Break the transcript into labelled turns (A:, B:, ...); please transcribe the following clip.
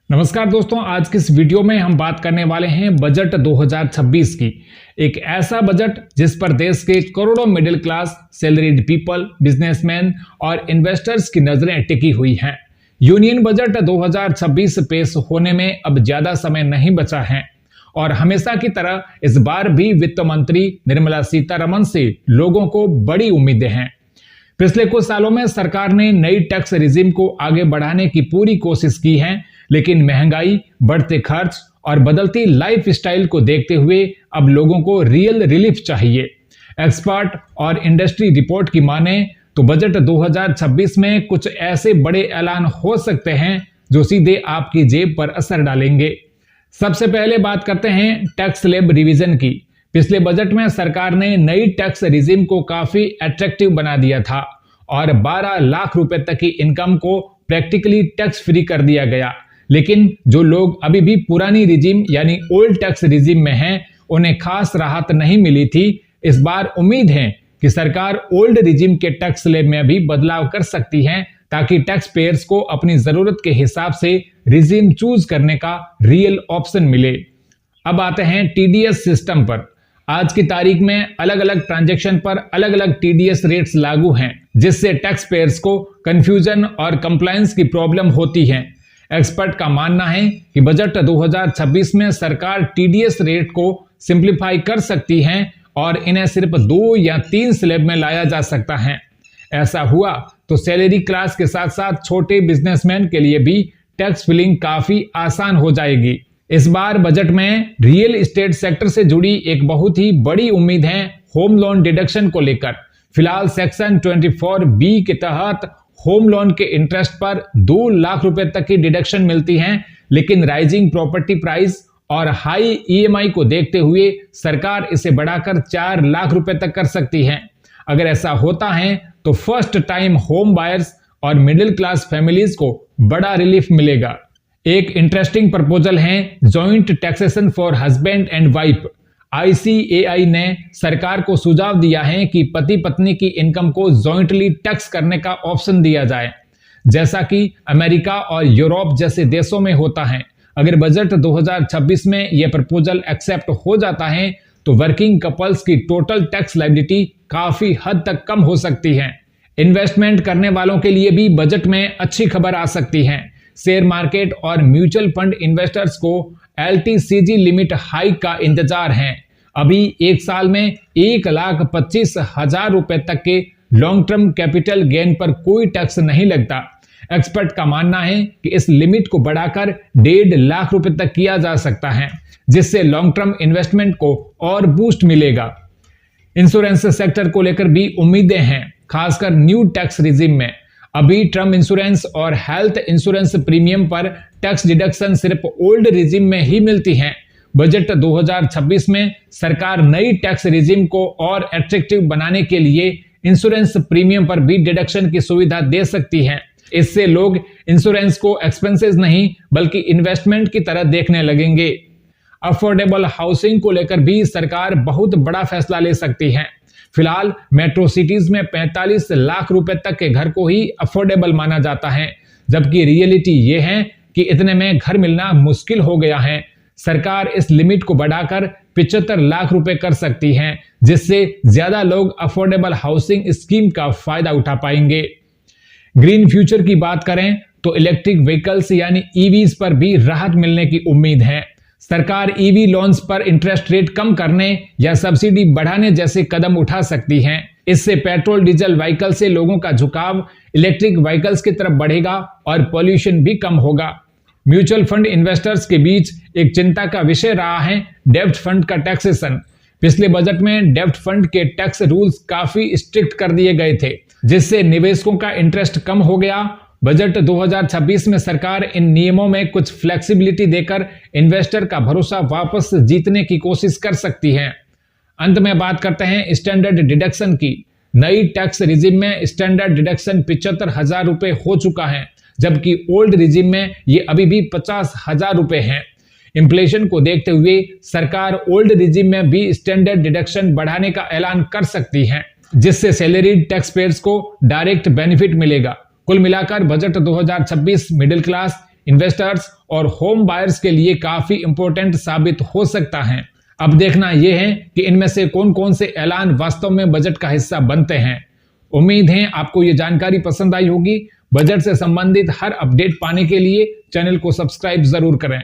A: नमस्कार दोस्तों, आज की इस वीडियो में हम बात करने वाले हैं बजट 2026 की। एक ऐसा बजट जिस पर देश के करोड़ों middle class, salaried people, businessman और इन्वेस्टर्स की नजरें टिकी हुई हैं। यूनियन बजट 2026 पेश होने में अब ज्यादा समय नहीं बचा है और हमेशा की तरह इस बार भी वित्त मंत्री निर्मला सीतारमण से लोगों को बड़ी उम्मीदें हैं। पिछले कुछ सालों में सरकार ने नई टैक्स रिजीम को आगे बढ़ाने की पूरी कोशिश की है, लेकिन महंगाई, बढ़ते खर्च और बदलती लाइफ स्टाइल को देखते हुए अब लोगों को रियल रिलीफ चाहिए। एक्सपर्ट और इंडस्ट्री रिपोर्ट की माने तो बजट 2026 में कुछ ऐसे बड़े ऐलान हो सकते हैं जो सीधे आपकी जेब पर असर डालेंगे। सबसे पहले बात करते हैं टैक्स स्लैब रिवीजन की। पिछले बजट में सरकार ने नई टैक्स रिजीम को काफी अट्रैक्टिव बना दिया था और 12 लाख रुपए तक की इनकम को प्रैक्टिकली टैक्स फ्री कर दिया गया। लेकिन जो लोग अभी भी पुरानी रिजीम यानी ओल्ड टैक्स रिजीम में हैं, उन्हें खास राहत नहीं मिली थी। इस बार उम्मीद है कि सरकार ओल्ड रिजीम के टैक्स स्लैब में भी बदलाव कर सकती है ताकि टैक्स पेयर्स को अपनी जरूरत के हिसाब से रिजीम चूज करने का रियल ऑप्शन मिले। अब आते हैं टीडीएस सिस्टम पर। आज की तारीख में अलग अलग ट्रांजैक्शन पर अलग अलग टीडीएस रेट्स लागू हैं, जिससे टैक्स पेयर्स को कंफ्यूजन और कंप्लायंस की प्रॉब्लम होती है। एक्सपर्ट का मानना है कि बजट 2026 में सरकार टीडीएस रेट को सिंप्लीफाई कर सकती है और इन्हें सिर्फ 2 या 3 स्लैब में लाया जा सकता है। ऐसा हुआ तो सैलरी क्लास के साथ साथ छोटे बिजनेसमैन के लिए भी टैक्स फिलिंग काफी आसान हो जाएगी। इस बार बजट में रियल एस्टेट सेक्टर से जुड़ी एक बहुत ही बड़ी उम्मीद है होम लोन डिडक्शन को लेकर। फिलहाल सेक्शन 24B के तहत होम लोन के इंटरेस्ट पर 2 लाख रुपए तक की डिडक्शन मिलती है, लेकिन राइजिंग प्रॉपर्टी प्राइस और हाई ईएमआई को देखते हुए सरकार इसे बढ़ाकर 4 लाख रुपए तक कर सकती है। अगर ऐसा होता है तो फर्स्ट टाइम होम बायर्स और मिडिल क्लास फैमिलीज को बड़ा रिलीफ मिलेगा। एक इंटरेस्टिंग प्रपोजल है joint taxation for husband and wife. ICAI ने सरकार को सुझाव दिया है कि पति पत्नी की इनकम को जॉइंटली टैक्स करने का ऑप्शन दिया जाए, जैसा कि अमेरिका और यूरोप जैसे देशों में होता है। अगर बजट 2026 में यह प्रपोजल एक्सेप्ट हो जाता है तो वर्किंग कपल्स की टोटल टैक्स लायबिलिटी काफी हद तक कम हो सकती है। इन्वेस्टमेंट करने वालों के लिए भी बजट में अच्छी खबर आ सकती है। शेयर मार्केट और म्यूचुअल फंड इन्वेस्टर्स को LTCG लिमिट हाइक का इंतजार है। अभी एक साल में 1,25,000 रुपए तक के लॉन्ग टर्म कैपिटल गेन पर कोई टैक्स नहीं लगता। एक्सपर्ट का मानना है कि इस लिमिट को बढ़ाकर 1.5 लाख रुपए तक किया जा सकता है, जिससे लॉन्ग टर्म इन्वेस्टमेंट को और बूस्ट मिलेगा। इंश्योरेंस सेक्टर को लेकर भी उम्मीदें हैं, खासकर न्यू टैक्स रिजीम में। अभी टर्म इंश्योरेंस और हेल्थ इंश्योरेंस प्रीमियम पर टैक्स डिडक्शन सिर्फ ओल्ड रिजीम में ही मिलती है। बजट 2026 में सरकार नई टैक्स रिजीम को और अट्रैक्टिव बनाने के लिए इंश्योरेंस प्रीमियम पर भी डिडक्शन की सुविधा दे सकती है। इससे लोग इंश्योरेंस को एक्सपेंसेस नहीं बल्कि इन्वेस्टमेंट की तरह देखने लगेंगे। अफोर्डेबल हाउसिंग को लेकर भी सरकार बहुत बड़ा फैसला ले सकती है। फिलहाल मेट्रो सिटीज में 45 लाख रुपए तक के घर को ही अफोर्डेबल माना जाता है, जबकि रियलिटी ये है कि इतने में घर मिलना मुश्किल हो गया है। सरकार इस लिमिट को बढ़ाकर 75 लाख रुपए कर सकती है, जिससे ज्यादा लोग अफोर्डेबल हाउसिंग स्कीम का फायदा उठा पाएंगे। ग्रीन फ्यूचर की बात करें तो इलेक्ट्रिक व्हीकल्स यानी EVs पर भी राहत मिलने की उम्मीद है। सरकार EV लोन्स पर इंटरेस्ट रेट कम करने या सब्सिडी बढ़ाने जैसे कदम उठा सकती है। इससे पेट्रोल डीजल व्हीकल से लोगों का झुकाव इलेक्ट्रिक व्हीकल्स की तरफ बढ़ेगा और पॉल्यूशन भी कम होगा। म्यूचुअल फंड इन्वेस्टर्स के बीच एक चिंता का विषय रहा है डेब्ट फंड का टैक्सेशन। पिछले बजट में डेब्ट फंड के टैक्स रूल्स काफी स्ट्रिक्ट कर दिए गए थे, जिससे निवेशकों का इंटरेस्ट कम हो गया। बजट 2026 में सरकार इन नियमों में कुछ फ्लेक्सिबिलिटी देकर इन्वेस्टर का भरोसा वापस जीतने की कोशिश कर सकती है। अंत में बात करते हैं स्टैंडर्ड डिडक्शन की। नई टैक्स रिजीम में स्टैंडर्ड डिडक्शन 75,000 रुपए हो चुका है, जबकि ओल्ड रिजीम में ये अभी भी 50,000 रुपए है। इन्फ्लेशन को देखते हुए सरकार ओल्ड रिजीम में भी स्टैंडर्ड डिडक्शन बढ़ाने का ऐलान कर सकती है, जिससे सैलरीड टैक्स पेयर्स को डायरेक्ट बेनिफिट मिलेगा। कुल मिलाकर बजट 2026 मिडिल क्लास, इन्वेस्टर्स और होम बायर्स के लिए काफी इंपॉर्टेंट साबित हो सकता है। अब देखना यह है कि इनमें से कौन कौन से ऐलान वास्तव में बजट का हिस्सा बनते हैं। उम्मीद है आपको ये जानकारी पसंद आई होगी। बजट से संबंधित हर अपडेट पाने के लिए चैनल को सब्सक्राइब जरूर करें।